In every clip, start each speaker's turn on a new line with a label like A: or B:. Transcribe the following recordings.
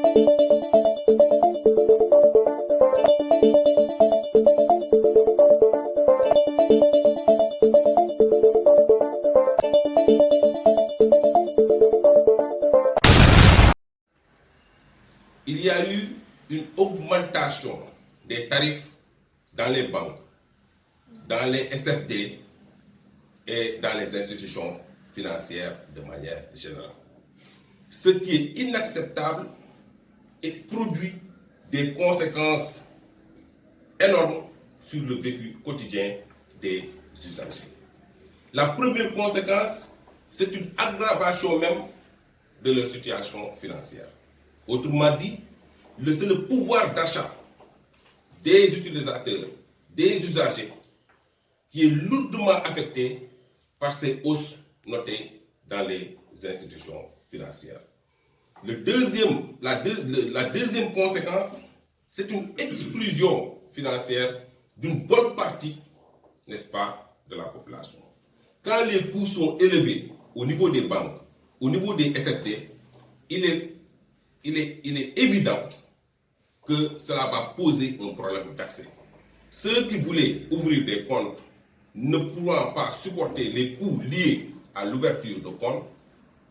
A: Il y a eu une augmentation des tarifs dans les banques, dans les SFD et dans les institutions financières de manière générale. Ce qui est inacceptable et produit des conséquences énormes sur le vécu quotidien des usagers. La première conséquence, c'est une aggravation même de leur situation financière. Autrement dit, c'est le pouvoir d'achat des utilisateurs, des usagers, qui est lourdement affecté par ces hausses notées dans les institutions financières. La deuxième conséquence, c'est une exclusion financière d'une bonne partie, n'est-ce pas, de la population. Quand les coûts sont élevés au niveau des banques, au niveau des SFT, il est évident que cela va poser un problème d'accès. Ceux qui voulaient ouvrir des comptes ne pouvant pas supporter les coûts liés à l'ouverture de comptes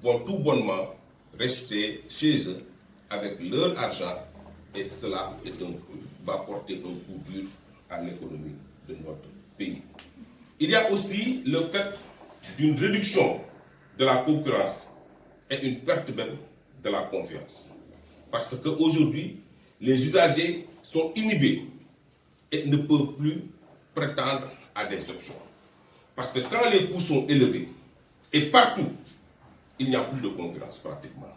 A: vont tout bonnement rester chez eux avec leur argent et cela va porter un coup dur à l'économie de notre pays. Il y a aussi le fait d'une réduction de la concurrence et une perte même de la confiance. Parce qu'aujourd'hui, les usagers sont inhibés et ne peuvent plus prétendre à des options. Parce que quand les coûts sont élevés, et partout, il n'y a plus de concurrence pratiquement.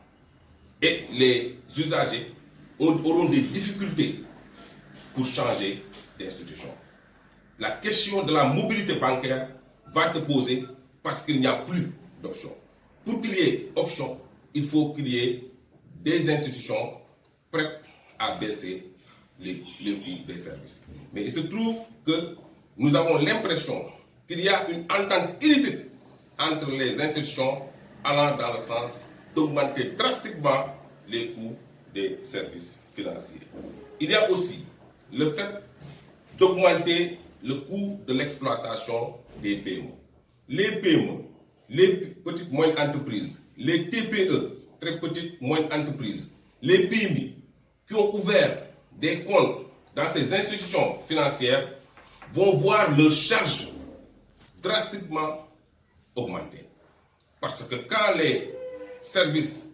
A: Et les usagers auront des difficultés pour changer d'institution. La question de la mobilité bancaire va se poser parce qu'il n'y a plus d'options. Pour qu'il y ait option, il faut qu'il y ait des institutions prêtes à baisser les coûts des services. Mais il se trouve que nous avons l'impression qu'il y a une entente illicite entre les institutions allant dans le sens d'augmenter drastiquement les coûts des services financiers. Il y a aussi le fait d'augmenter le coût de l'exploitation des PME. Les PME, les petites moyennes entreprises, les TPE, très petites moyennes entreprises, les PMI, qui ont ouvert des comptes dans ces institutions financières, vont voir leurs charges drastiquement augmenter. Parce que quand les services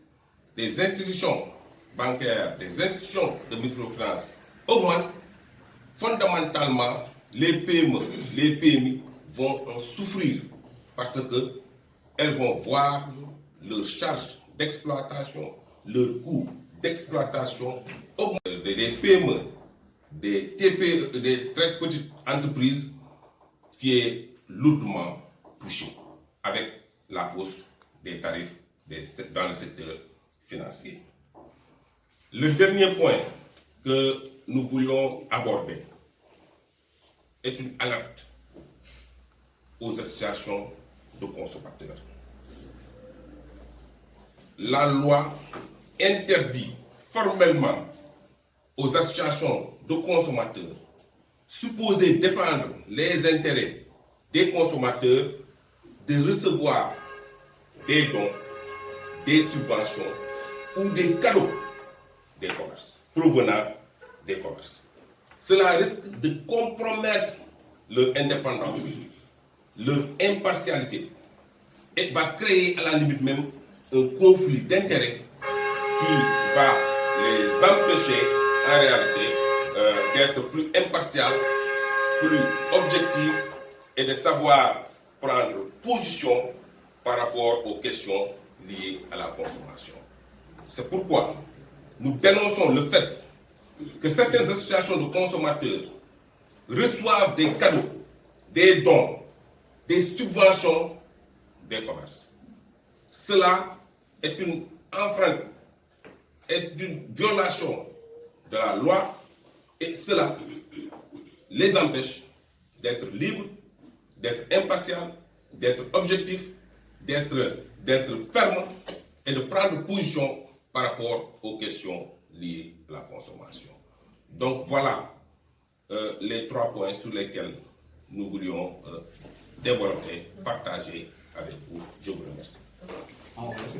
A: des institutions bancaires, des institutions de microfinance augmentent, fondamentalement, les PME, les PMI vont en souffrir parce qu'elles vont voir leurs charges d'exploitation, leurs coûts d'exploitation augmenter. Des PME, des TPE, des très petites entreprises qui est lourdement touchée avec la hausse des tarifs dans le secteur financier. Le dernier point que nous voulions aborder est une alerte aux associations de consommateurs. La loi interdit formellement aux associations de consommateurs supposées défendre les intérêts des consommateurs de recevoir des dons, des subventions ou des cadeaux des commerces, provenant des commerces. Cela risque de compromettre leur indépendance, leur impartialité et va créer à la limite même un conflit d'intérêts qui va les empêcher en réalité d'être plus impartial, plus objectif et de savoir prendre position par rapport aux questions liées à la consommation. C'est pourquoi nous dénonçons le fait que certaines associations de consommateurs reçoivent des cadeaux, des dons, des subventions des commerces. Cela est une enfreinte, est une violation de la loi et cela les empêche d'être libres, d'être impartials, d'être objectifs, d'être fermes et de prendre position par rapport aux questions liées à la consommation. Donc voilà les 3 points sur lesquels nous voulions développer, partager avec vous. Je vous remercie.
B: Merci.